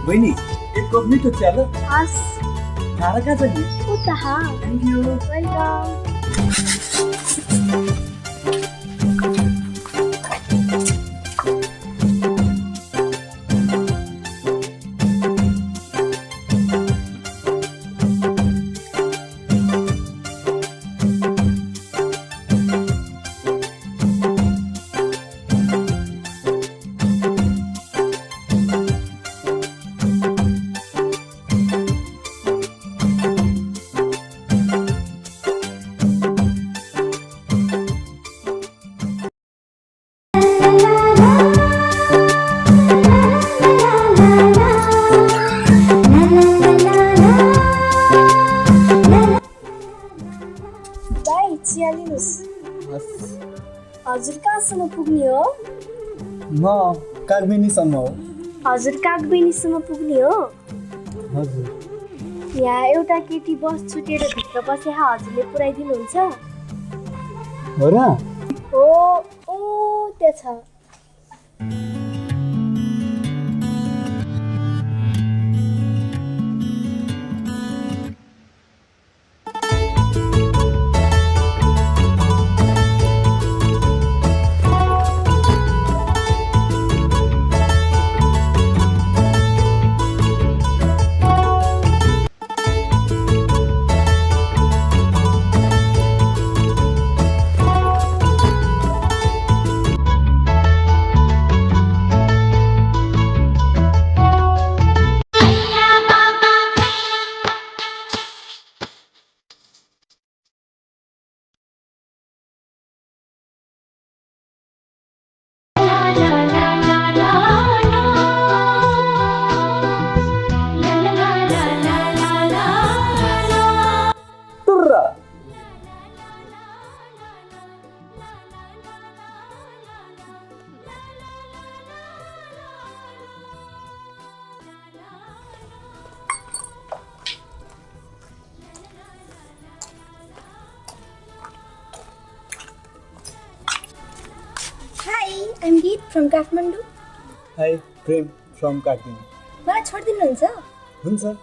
बहिनी एक कप मिठो चिया ल हस् खाना कहाँ छ नि उता हा थ्याङ्क यू वेलकम भाइ चिया लिनुहोस् हजुर कहाँसम्म पुग्ने हो म कागबेनीसम्म हो हजुर कागबेनीसम्म पुग्ने हो हजुर यहाँ एउटा केटी बस छुटेर भित्र बसे हजुरले पुऱ्याइदिनुहुन्छ हो र हो ओ त्यहाँ छ टुर्रा हाई आइम गीत फ्रम काठमाडौँ हाई प्रेम फ्रम कागबेनी मलाई छोडिदिनुहुन्छ हुन्छ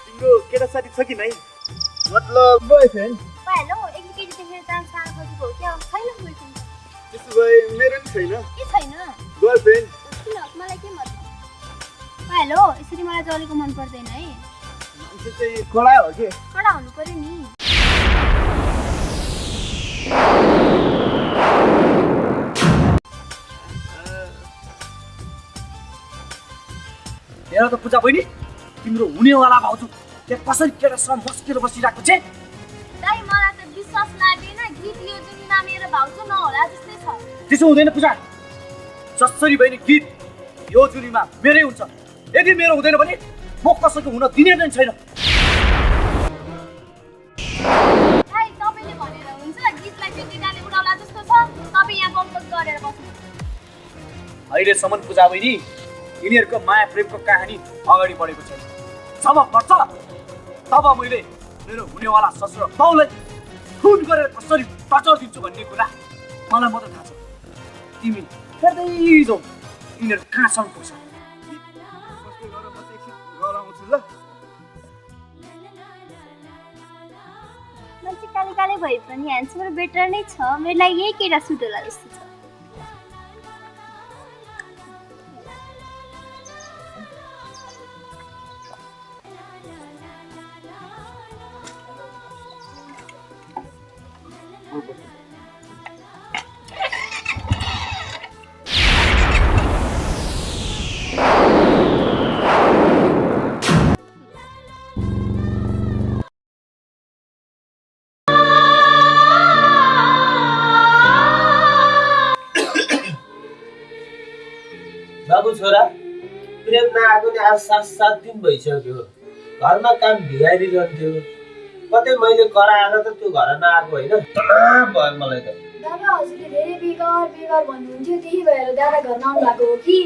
तिम्रो केटा साथी छ कि नै मतलब बोयफ्रेन्ड हेलो एक केटी देखेर चान्स सानो खोजेको हो क्या छैन बोयफ्रेन्ड त्यसो भए मेरो नि छैन के छैन गर्लफ्रेन्ड किन मलाई के मतलब हेलो यसरी मलाई जलेको मन पर्दैन है मान्छे चाहिँ कडा हो के कडा हुनु पर्यो नि हेर त पूजा बहिनी तिम्रो हुनेवाला भाउजू त्यहाँ कसरी केटासँग मस्केर बसिरहेको छ दाइ मलाई त विश्वास लागेन गीत यो जुन नाम मेरो भाउजू नहोला जस्तै छ त्यसो हुँदैन पूजा जसरी बहिनी गीत यो जुनीमा मेरै हुन्छ यदि मेरो हुँदैन भने म कसैको हुन दिने नै छैन दाइ तपाईले भनेर हुन्छ गीतलाई त्यो केटाले उडाउला जस्तो छ तपाई यहाँ बम्बक गरेर बस्नु अहिलेसम्म पूजा बहिनी यिनीहरूको माया प्रेमको कहानी अगाडि बढेको छैन जब बढ्छ तब मैले मेरो हुनेवाला ससुर बाउलाई खुन गरेर कसरी टर्चर दिन्छु भन्ने कुरा मलाई मात्रै थाहा छ तिमी हेर्दै जाऊ यिनीहरू कहाँसम्म पुग्छ गराउँछु ल मान्छे काले काले भए पनि ह्यान्डसम र बेटर नै छ मेरो लागि यही केटा सुट होला जस्तो छ बाबु छोरा प्रेम नआएको नि आज 7 दिन भइसक्यो घरमा काम भिगाइरहन्थ्यो कतै मैले कराएर त त्यो घर नआएको होइन भयो मलाई त दादा हजुरले धेरै बेगर भन्नुहुन्थ्यो त्यही भएर दादा घर नआउनु भएको हो कि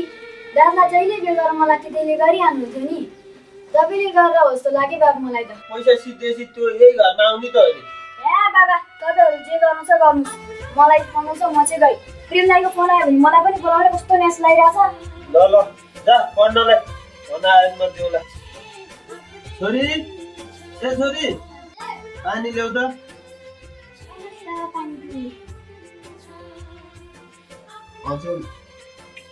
दादा जहिले बेगर मलाई त्यसले गरिहाल्नुहुन्थ्यो नि तपाईँले गरेर हो जस्तो लाग्यो बाबु मलाई त पैसा सिधेसी त्यो यही घरमा आउने त होइन ए बाबा तपाईँहरू जे गर्नु छ गर्नुहोस् मलाई फोन छ म चाहिँ गएँ प्रेम दाइको फोन आयो भने मलाई पनि बोलाउने कस्तो न्यास लागिरहेछ ल ल जा पढ्नलाई भन आयो म देउला छोरी ए छोरी पानी ल्याउ त हजुर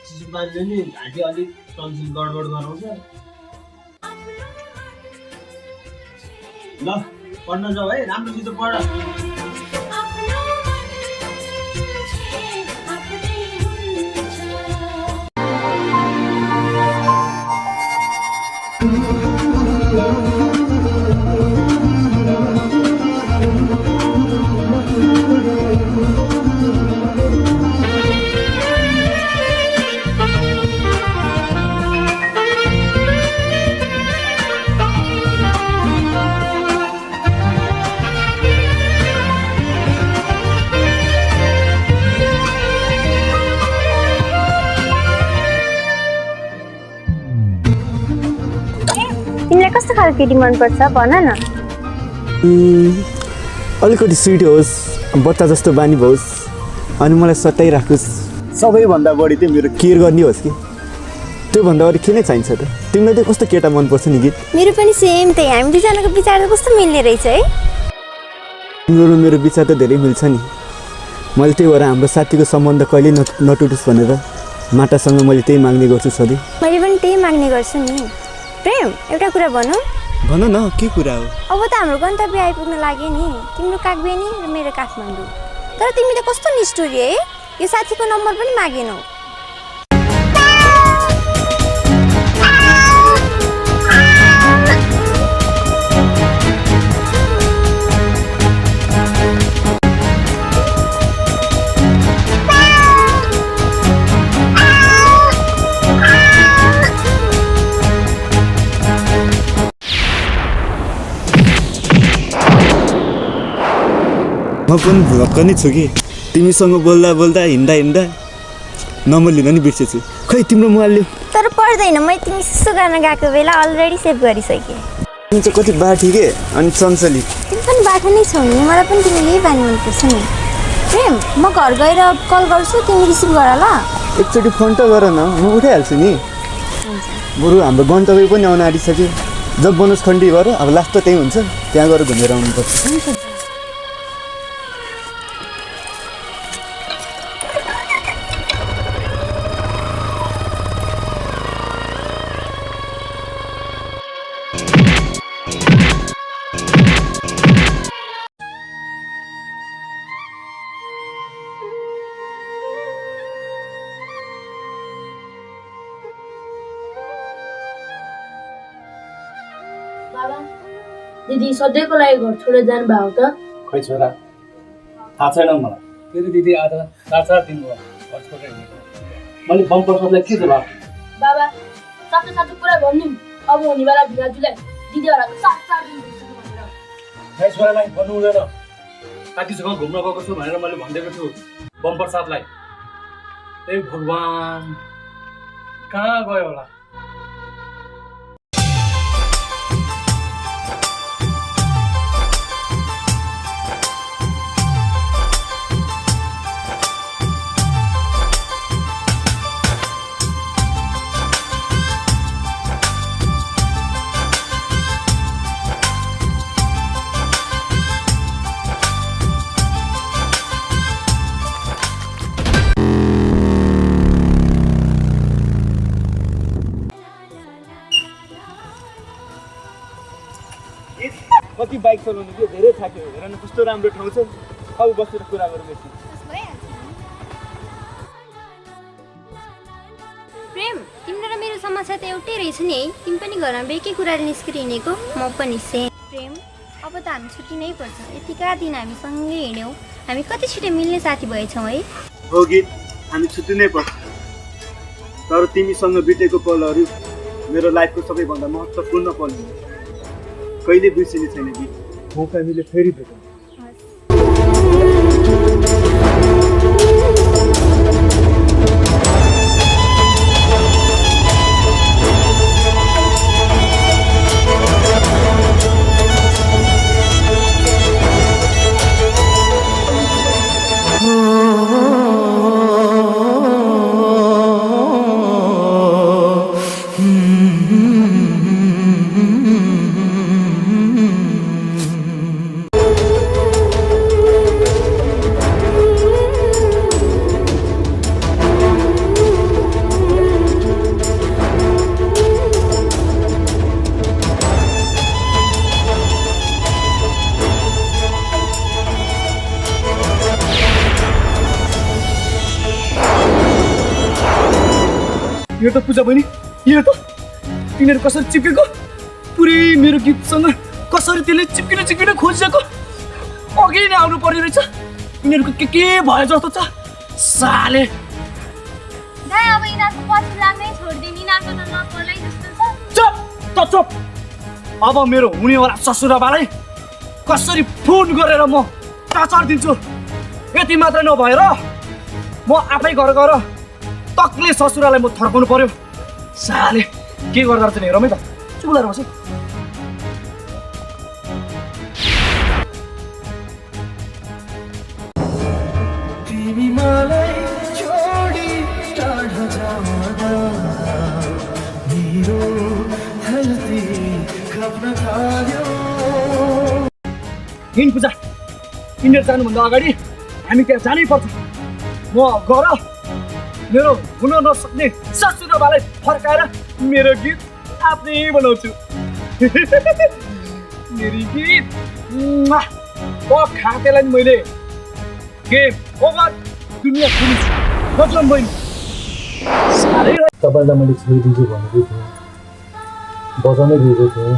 चिसो पानीले नि घाँटी अलिक टन्सिल गडबड गराउँछ ल पढ्न जाऊ है राम्रोसित पढ तिमीलाई कस्तो खालको केटी मनपर्छ भन न अलिकति स्विट होस् बच्चा जस्तो बानी होस् अनि मलाई सताइराखोस् सबैभन्दा बढी चाहिँ मेरो केयर गर्ने होस् कि त्योभन्दा अरू के नै चाहिन्छ त तिमीलाई चाहिँ कस्तो केटा मनपर्छ नि गीत मेरो पनि सेम त्यही हामी दुईजनाको विचार त कस्तो मिल्ने रहेछ है तिम्रो र मेरो विचार त धेरै मिल्छ नि मैले त्यही भएर हाम्रो साथीको सम्बन्ध कहिले नटुटोस् भनेर माटासँग मैले त्यही माग्ने गर्छु सधैँ मैले पनि त्यही माग्ने गर्छु नि प्रेम एउटा कुरा भनौँ भन न के कुरा हो अब त हाम्रो गन्तव्य आइपुग्न लाग्यो नि तिम्रो कागबेनी र मेरो काठमाडौँ तर तिमी त कस्तो निष्ठुरी है यो साथीको नम्बर पनि मागेनौ म पनि भुलक्क नै छु कि तिमीसँग बोल्दा बोल्दा हिँड्दा हिँड्दा नम्बर लिन नि बिर्सेछु खै तिम्रो मोबाइल ल्याऊ तर पर्दैन मैले तिमी सुसु गर्न गएको बेला अलरेडी सेभ गरिसकेँ तिमी चाहिँ कति बाठी के अनि चञ्चली तिमी पनि बाटो नै छौ नि मलाई पनि तिमी यही बानी मनपर्छ नि प्रेम म घर गएर कल गर्छु तिमी रिसिभ गर ल एकचोटि फोन त गर न म उठाइहाल्छु नि बरु हाम्रो गन्तव्य पनि आउन आँटिसक्यो जब बनोस् खण्डी भएर अब लास्ट त त्यही हुन्छ त्यहाँ गएर घुमेर आउनुपर्छ बाबा दिदी सधैँको लागि घर छोडेर जानुभएको त खै छोरा थाहा छैन मलाई तेरो दिदी आज 4 दिन भयो घर छोडेर हिँडेको मैले बम्पर सबलाई के जवाफ बाबा साँचो साँचो कुरा भन्नु अब हुनेवाला भिराजुलाई दिदीहरूको 4 दिन भइसक्यो भनेर खै छोरालाई भन्नु हुँदैन साथीसँग घुम्न गएको छु भनेर मैले भनिदिएको छु बम्पर साथलाई ए भगवान कहाँ गयो होला कति बाइक चलाउनु थियो धेरै थाक्यो हेर न कस्तो राम्रो ठाउँ छ अब बसेर कुरा गरौँ यसमा प्रेम तिम्रो र मेरो समस्या त एउटै रहेछ नि है तिमी पनि घरमा बेकै कुराले निस्किरहेको म पनि सेम प्रेम अब त हामी छुट्टिनै पर्छ यतिका दिन हामी सँगै हिँड्यौँ हामी कति छिटो मिल्ने साथी भएछौँ है हो गीत हामी छुट्टिनै पर्छ तर तिमीसँग बितेको पलहरू मेरो लाइफको सबैभन्दा महत्त्वपूर्ण पल हो कहिले बिर्सिने छैन गीत मौका हामीले फेरि भेटौँ यो त पूजा बहिनी यो त तिनीहरू कसरी चिप्केको पुरै मेरो गीतसँग कसरी त्यसले चिप्किन खोजिएको अघि नै आउनु पर्ने रहेछ यिनीहरूको के भयो जस्तो छ साले दाइ अब यिनीहरूको पछि लाग्नै छोडिदिनु यिनीहरूको त नपर्लै जस्तो छ चुप अब मेरो हुनेवाला ससुराबालाई कसरी फोन गरेर म टाचार दिन्छु यति मात्र नभएर म आफै घर गएर तक्ले ससुरालाई म थर्काउनु पर्यो साले के गर्दा रहेछ नि हेरौँ है त चुप गरेर बस तिमी मलाई छोडी टाढा जाँदा मेरो धरती खप्न थाल्यो हिँड पूजा यिनीहरू जानुभन्दा अगाडि हामी त्यहाँ जानै पर्छ म गएर मेरो हुन नसक्ने ससुराबालाई फर्काएर मेरो गीत आफ्नै बनाउँछु मेरो गीत खातेलाई नि मैले गेम ओभर दुनियाँ पुलिस मतलब बहिनी तपाईँलाई मैले छोडिदिन्छु भनेको थिएँ बजाउनै दिएको थिएँ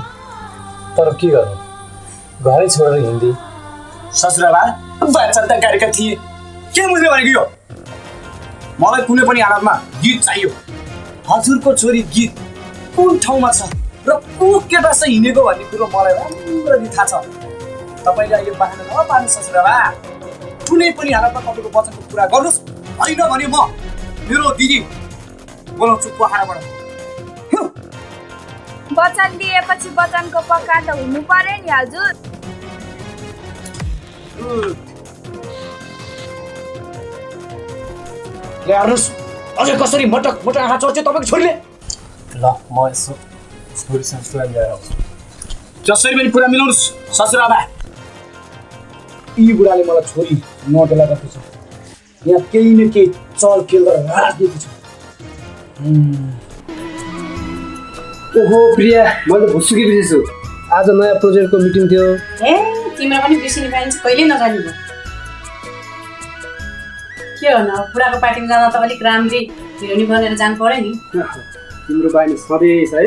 तर के गर्नु घरै छोडेर हिँड्दै ससुराबा बाचा त गाडीका थिए के बुझ्यो भनेको यो मलाई कुनै पनि हालतमा गीत चाहियो हजुरको छोरी गीत कुन ठाउँमा छ र को केटासँग हिँडेको भन्ने कुरो मलाई राम्ररी थाहा छ तपाईँले यो बाहना नपार्नु ससुराबा कुनै पनि हालतमा तपाईँको वचनको कुरा गर्नुहोस् होइन भने म मेरो दिदी बोलाउँछु पोखराबाट वचन दिएपछि वचनको पक्का त हुनु पर्यो नि हजुर हेर्नुहोस् अझै कसरी मटक आँखा चढ्छ तपाईँको छोरीले ल म यसो छोरीसँग कुरा लिएर आउँछु जसरी पनि कुरा मिलाउनुहोस् ससुराबा यी बुढाले मलाई छोरी नदेला जस्तो छ यहाँ केही न केही चल खेल गरेर राजनीति छ ओहो प्रिया मैले त भुसुकी बिर्सेछु आज नयाँ प्रोजेक्टको मिटिङ थियो ए तिम्रो पनि बिर्सिने पाइन्छ कहिले नजाने भयो के हो न बुढाको पार्टीमा जाँदा त अलिक राम्ररी हिरोनी बनेर जानु पर्यो नि तिम्रो बानी सधैँ छ है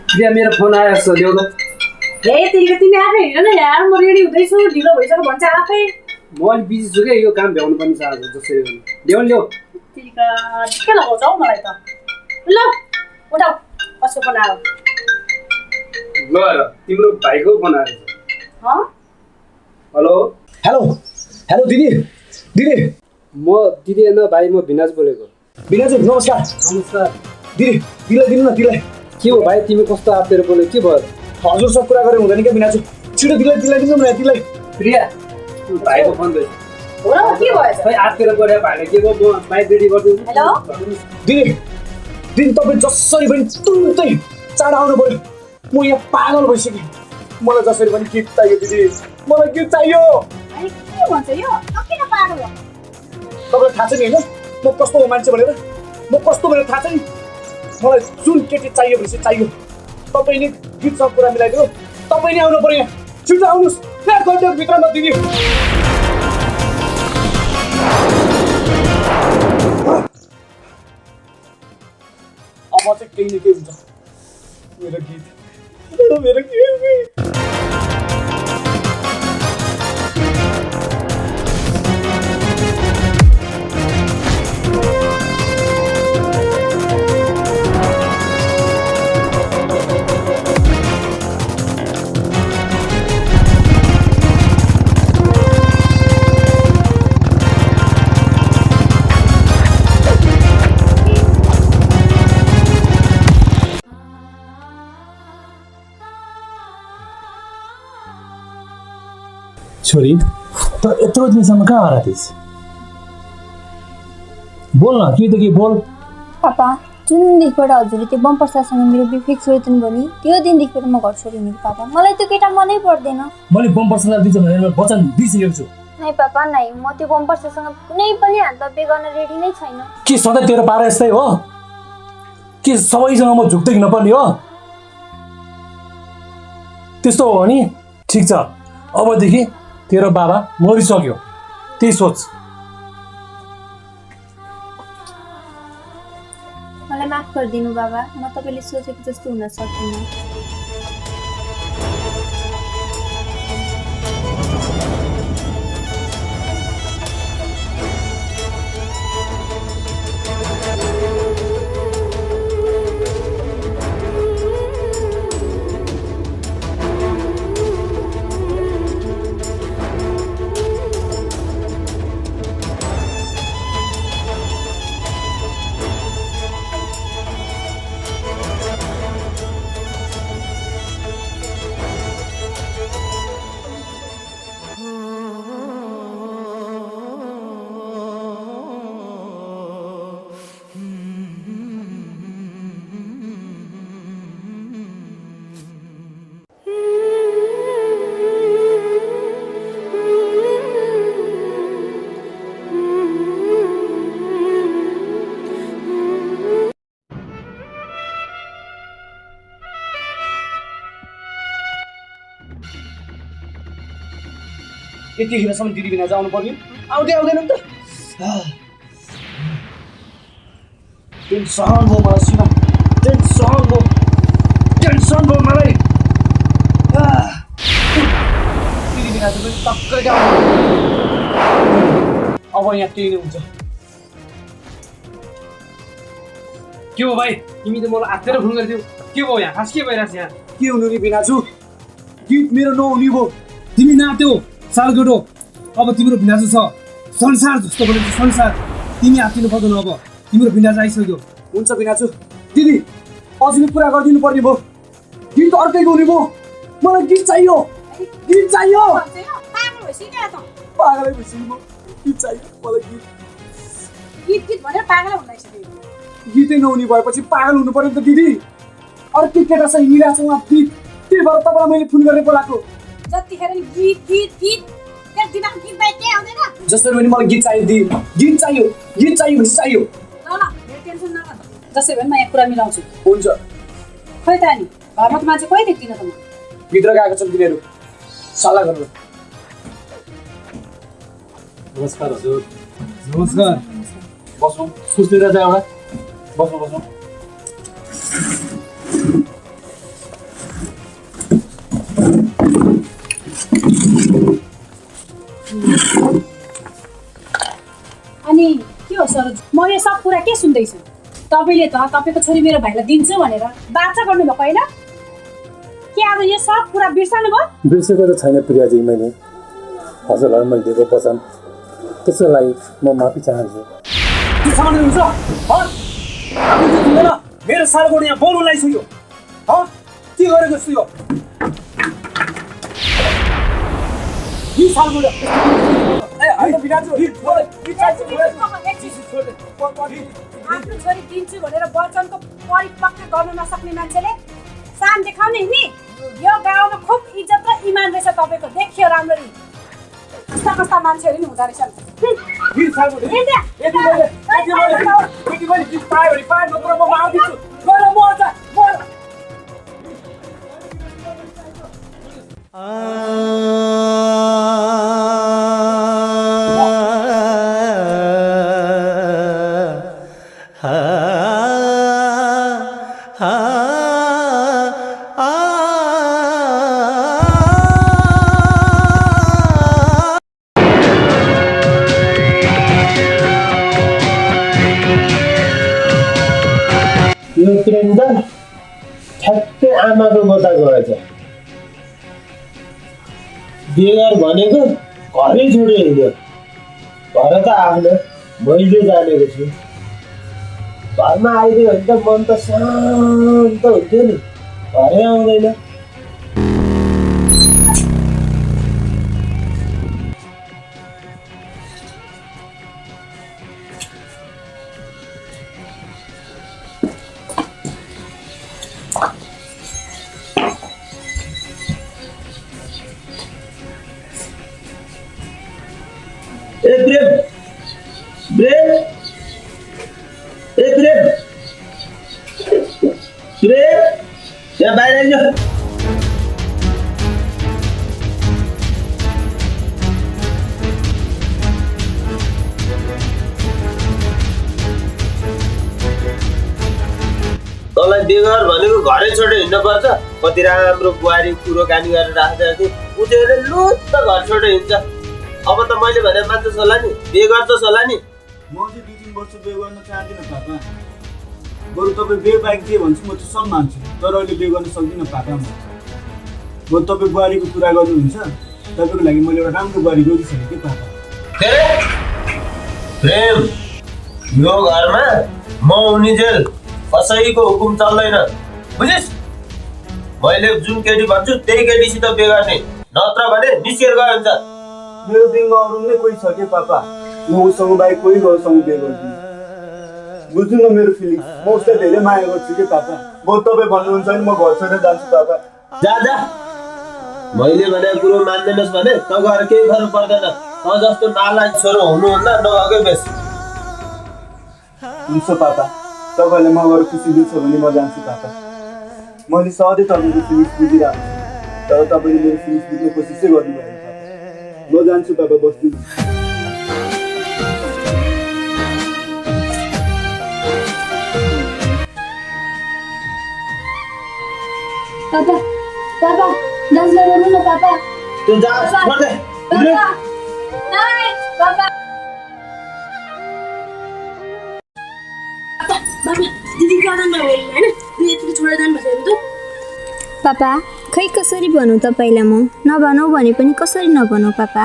प्रिया मेरो फोन आएको छ ल्याउ त ए तिमी आफै हिँड न यार म रेडी हुँदैछु ढिलो भइसक्यो भन्छ आफै म अलिक बिजी छु क्या यो काम भ्याउनु पर्ने छ आज जसरी पनि ल्याउ ल्याउ तिमीका ठिकै लगाउँछ हौ मलाई त ल उठाऊ कसको फोन आयो ल तिम्रो भाइको फोन आएको छ हेलो हेलो हेलो दिदी दिदी म दिदी होइन भाइ म भिनाज बोलेको बिनाजु नमस्कार नमस्कार दिदी दिलाई दिनु न दिलाई के हो भाइ तिमी कस्तो आफेर बोल्यो के भयो हजुरसँग कुरा गरेर हुँदैन क्या बिनाजु छिटो दिलाई दिनु न दिलाई प्रिया भाइको फोन दिएछ हो र के भएछ खै आफेर बोल्यो भाइले के भयो म बाइक रेडी गरिदिन्छु हेलो दिदी दिदी तपाईँ जसरी पनि तुरुन्तै चाँडो आउनु पर्यो म यहाँ पागल भइसकेँ मलाई जसरी पनि गीत चाहियो दिदी मलाई गीत चाहियो अनि के भन्छ यो किन पागल हो तपाईँलाई थाहा छ नि होइन म कस्तो हो मान्छे भनेर म कस्तो भनेर थाहा छ नि मलाई जुन केटी चाहियो भनेपछि चाहियो। तपाईँले गीतसँग कुरा मिलाइदिनु, तपाईँ नै आउनु पर्यो। छिटो आउनुहोस्, 1 घन्टाको भित्रमा दिदी। अब चाहिँ केही न केही हुन्छ। मेरो गीत, मेरो गीत। छोरी त यत्रो दिनसम्म कहाँ हरा थिइस्? बोल न, के त के बोल। पापा जुन दिनबाट हजुरले त्यो बम्पर साथसँग मेरो विफिक्स सोच्नु भयो नि, त्यो दिनदेखिबाट म घर छोडिने पापा। मलाई त्यो केटा मनै पर्दैन। मैले बम्पर साथलाई दिन्छु भनेर वचन दिइसकेको छु। नै पापा नै, म त्यो बम्पर साथसँग कुनै पनि हातबे गर्न रेडी नै छैन। के सधैँ तेरो पारा यस्तै हो? के सबैसँग म झुक्दै नपर्ने हो? त्यस्तो हो भने ठिक छ, अबदेखि तेरो बाबा मरिसक्यो, त्यही सोच। मलाई माफ गरिदिनु बाबा, म तपाईँले सोचेको जस्तो हुन सकिनँ। यतिखेरसम्म दिदी बिना जानु पर्ने, आउँदैन नि त। टेन्सन भयो मलाई, सिना टेन्सन भयो मलाई। दिदी बिना चाहिँ पनि टक्कै आउनु। अब यहाँ केही नै हुन्छ। के हो भाइ, तिमी त मलाई हातेर फोन गरिदियौ। के भयो यहाँ? खास के भइरहेछ यहाँ? के हुनु नि बिनाजु, गीत मेरो नहुने भयो। तिमी नाच्यौ सालगोडो, अब तिम्रो भिनाजु छ संसार जस्तो बोलेको संसार। तिमी हातिनु पर्दैन, अब तिम्रो भिनाजु आइसक्यो। हुन्छ भिनाजु दिदी, अझै पुरा गरिदिनु पर्ने भयो। गीत अर्कैको हुने भयो। मलाई गीत चाहियो, गीत चाहियो। पागलै भइसक्यो, गीत चाहियो मलाई। गीत भनेर पागलै हुँदैछ। गीतै नहुने भएपछि पागल हुनु पर्यो नि त दिदी। अर्कै केटा छ हिँडिरहेको छ उहाँ गीत, त्यही भएर तपाईँलाई मैले फोन गरेर बोलाएको। जतिखेर गीत गीत गीत तेरो दिमाग गीत बाहेक केही आउँदैन। जसरी पनि मलाई गीत चाहियो दिदी, गीत चाहियो भने चाहियो। ल मेरो टेन्सन नगर, जसरी पनि म यहाँ कुरा मिलाउँछु। हुन्छ। खै त नि घरमा त मान्छे कोही देख्दिनँ त म। भित्र गएको छन् तिनीहरू, सल्लाह गर्नु। नमस्कार हजुर। नमस्कार। बस्नु, कुछ लिएर जा एउटा। बस्नु। अनि के हो सर, म यो सब कुरा के सुन्दैछु? तपाईँले त तपाईँको छोरी मेरो भाइलाई दिन्छु भनेर बाचा गर्नुभएको होइन? के अब यो सब कुरा बिर्सानु भयो? बिर्सेको त छैन प्रियाजी, मैले हजुरलाई मैले दिएको वचन, त्यसको लागि म माफी चाहन्छु। के सामान हुन्छ? मेरो सालगोड यहाँ बोल्नु लागिसक्यो। के गरेको छु यो? सालगोड आफ्नो छोरी दिन्छु भनेर वचनको परिपक्व गर्नु नसक्ने मान्छेले सान देखाउने नि? यो गाउँमा खुब इज्जत र इमान रहेछ तपाईँको, देखियो राम्ररी। कस्ता मान्छेहरू नि हुँदो रहेछन्। सालगोड गएर मर्छ मर यो प्रेम त ठ्याक्कै आमाको गोता गएछ बेगर भनेको घरै छोड्यो हिँड्यो घर त आफ्नो मैले जानेको छु घरमा आइदियो भने त मन त शान्त हुन्थ्यो नि घरै आउँदैन ए प्रेम प्रेम ए प्रेम प्रेम यहाँ बाहिर आइज तँलाई बेगर भनेको घरै छोडेर हिँड्नु पर्छ कति राम्रो बुहारी कुरोकानी गरेर राख्दै थिएँ उठेर लुत्त घर छोडेर हिँड्छ अब त मैले भने मान्छे होला नि बे गर्छस् होला नि म चाहिँ 2-3 वर्ष बे गर्न चाहदिनँ पापा बरु तपाईँ बे बाइक जे भन्छ म चाहिँ सब मान्छु तर अहिले बे गर्न सक्दिनँ पापा म बरु तपाईँ बुहारीको कुरा गर्नुहुन्छ तपाईँको लागि मैले एउटा राम्रो बुहारी गरिसकेँ कि पापा प्रेम यो घरमा म उनीजेल कसैको हुकुम चल्दैन बुझिस् मैले जुन केटी भन्छु त्यही केटीसित बे गर्ने नत्र भने निस्केर गयो हुन्छ मेरो दिनमा अरू नै कोही छ के पापा म उसँग बाइक कोही गएसँग बे गर्दिनँ बुझ्नु न मेरो फिलिङ्स म उसलाई धेरै माया गर्छु के पापा बरु तपाईँ भन्नुहुन्छ भने म घर छोडेर जान्छु पापा जा जा मैले भनेको कुरो मान्दैनस् भने त गएर केही गर्नु पर्दैन त जस्तो नालायक छोरो हुनुहुन्न नभएकै बेस हुन्छ पापा तपाईँलाई म गएर खुसी दिन्छ भने म जान्छु पापा मैले सधैँ तपाईँको फिलिङ्स बुझिरहेको छु तर तपाईँले मेरो फिलिङ्स बुझ्ने कोसिसै गर्नुभयो पापा म जान्छु पापा बस्छु पापा पापा डान्स गरौँ न पापा तँ जा छोड दे पापा नाइ पापा पापा खै कसरी भनौँ तपाईँलाई म नभनौँ भने पनि कसरी नभनौँ पापा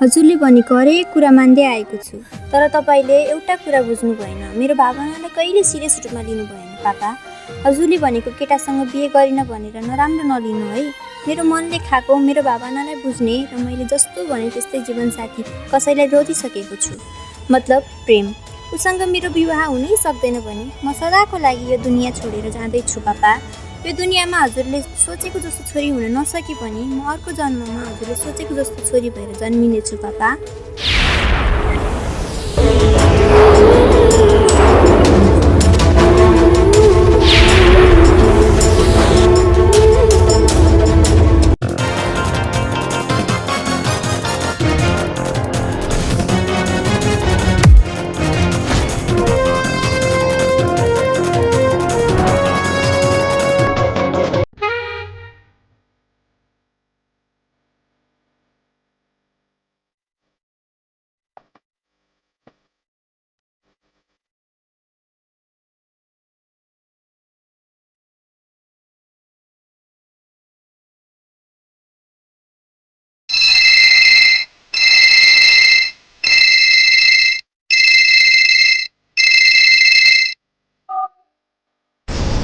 हजुरले भनेको हरेक कुरा मान्दै आएको छु तर तपाईँले एउटा कुरा बुझ्नु भएन मेरो भावनालाई कहिले सिरियस रूपमा लिनु भएन पापा हजुरले भनेको केटासँग बिहे गरिन भनेर नराम्रो नलिनु है मेरो मनले खाएको मेरो भावनालाई बुझ्ने र मैले जस्तो भने त्यस्तै जीवनसाथी कसैलाई रोजिसकेको छु मतलब प्रेम उसँग मेरो विवाह हुनै सक्दैन भने म सदाको लागि यो दुनियाँ छोडेर जाँदैछु पापा यो दुनियाँमा हजुरले सोचेको जस्तो छोरी हुन नसके पनि म अर्को जन्ममा हजुरले सोचेको जस्तो छोरी भएर जन्मिनेछु पापा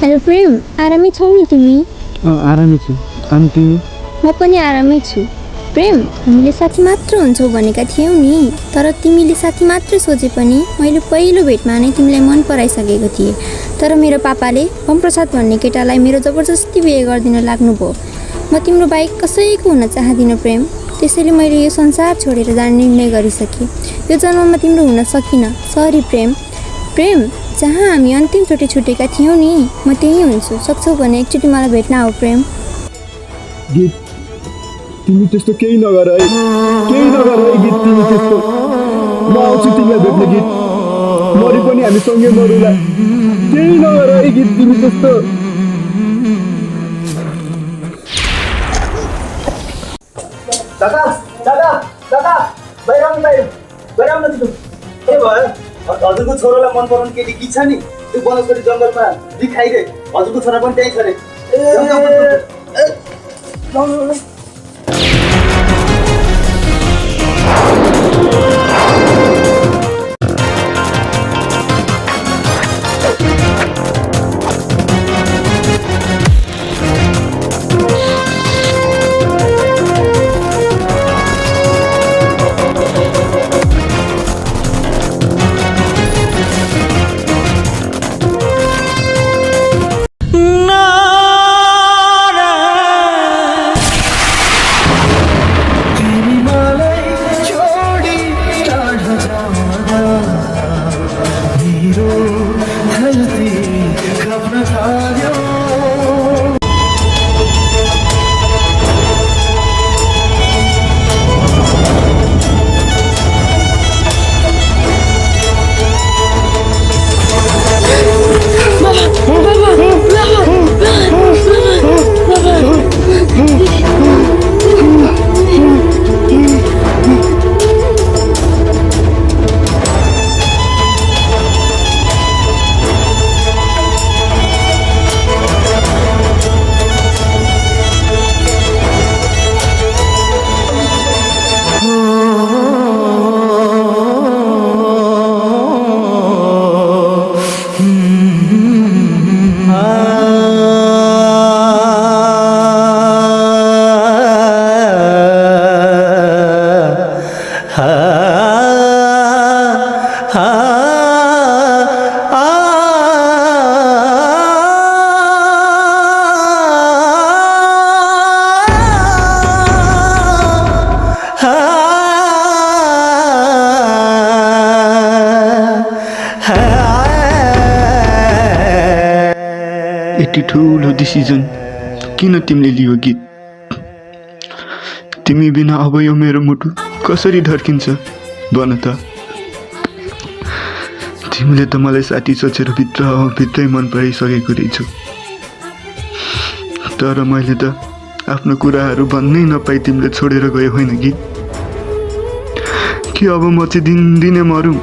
हेलो प्रेम आरामै छौ नि तिमी आरामै छु अनि तिमी म पनि आरामै छु प्रेम हामीले साथी मात्र हुन्छौ भनेका थियौ नि तर तिमीले साथी मात्र सोचे पनि मैले पहिलो भेटमा नै तिमीलाई मन पराइसकेको थिएँ तर मेरो पापाले बमप्रसाद भन्ने केटालाई मेरो जबरजस्ती बिहे गरिदिन लाग्नुभयो म तिम्रो बाइक कसैको हुन चाहदिनँ प्रेम त्यसैले मैले यो संसार छोडेर जाने निर्णय गरिसकेँ यो जन्ममा तिम्रो हुन सकिनँ सरी प्रेम प्रेम जहाँ हामी अन्तिमचोटि छुटेका थियौँ नि म त्यहीँ हुन्छु। सक्छौ भने एकचोटि मलाई भेट्न आऊ प्रेम। गीत तिमी त्यस्तो केही नगर है, केही नगर है गीत, तिमी त्यस्तो। म आउँछु तिमीलाई भेट्न गीत, मरि पनि हामी सँगै मरौँला। केही नगर है गीत, तिमी त्यस्तो। दादा दादा दादा बाहिर आउनु, बाहिर आउनु दिनु। के भयो? हजुरको छोरालाई मन पराउने केटी गीत छ नि, त्यो वनस्पति जङ्गलमा गीत खाइदे। हजुरको छोरा पनि त्यहीँ छ अरे। यति ठुलो डिसिजन किन तिमीले लियो गीत? तिमी बिना अब यो मेरो मुटु कसरी धर्किन्छ भन त? तिमीले त मलाई साथी सोचेर भित्रै मन पराइसकेको रहेछौ, तर मैले त आफ्नो कुराहरू भन्नै नपाई तिमीले छोडेर गयो होइन गीत? कि अब म चाहिँ दिनदिनै मरौँ?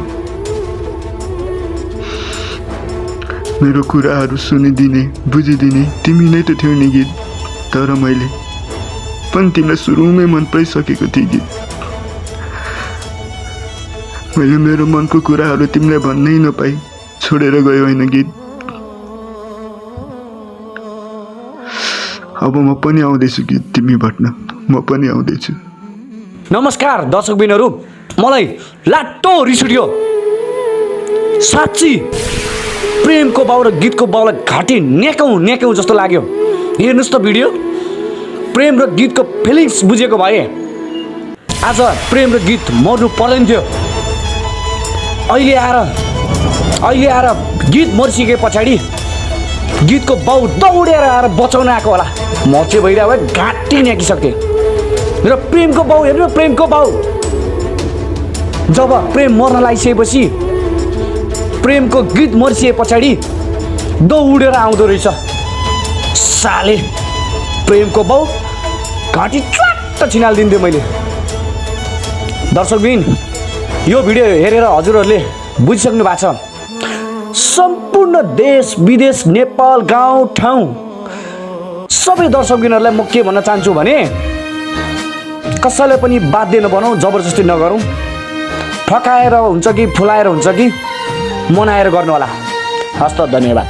मेरो कुराहरू सुनिदिने बुझिदिने तिमी नै त थियौ नि गीत, तर मैले पनि तिमीलाई सुरुमै मन पराइसकेको थिएँ गीत। मैले मेरो मनको कुराहरू तिमीलाई भन्नै नपाई छोडेर गयो होइन गीत? अब म पनि आउँदैछु गीत तिमी भेट्न, म पनि आउँदैछु। नमस्कार दर्शकबिनहरू, मलाई लाटो रिस उठ्यो साँच्ची। प्रेमको बाउ र गीतको बाउलाई घाँटी न्याक्यौँ जस्तो लाग्यो। हेर्नुहोस् त भिडियो, प्रेम र गीतको फिलिङ्स बुझेको भए आज प्रेम र गीत मर्नु पर्दैन थियो। अहिले आएर गीत मर्सिके पछाडि गीतको बाउ दौडेर आएर बचाउन आएको होला। म चाहिँ भइरहेको भए घाँटी न्याकिसक्थेँ। र प्रेमको बाउ हेर्नु, प्रेमको बाउ जब प्रेम मर्न लागिसकेपछि प्रेमको गीत मर्सिए पछाडि दौडेर आउँदो रहेछ। साले प्रेमको बाउ घाँटी च्वाट्ट छिनालिदिन्थेँ मैले। दर्शकबिन, यो भिडियो हेरेर हजुरहरूले बुझिसक्नु भएको छ। सम्पूर्ण देश विदेश नेपाल गाउँ ठाउँ सबै दर्शकबिनहरूलाई म के भन्न चाहन्छु भने कसैलाई पनि बाध्य नबनाऊ, जबरजस्ती नगरौँ। ठकाएर हुन्छ कि फुलाएर हुन्छ कि मनाएर गर्नु होला। हस्त, धन्यवाद।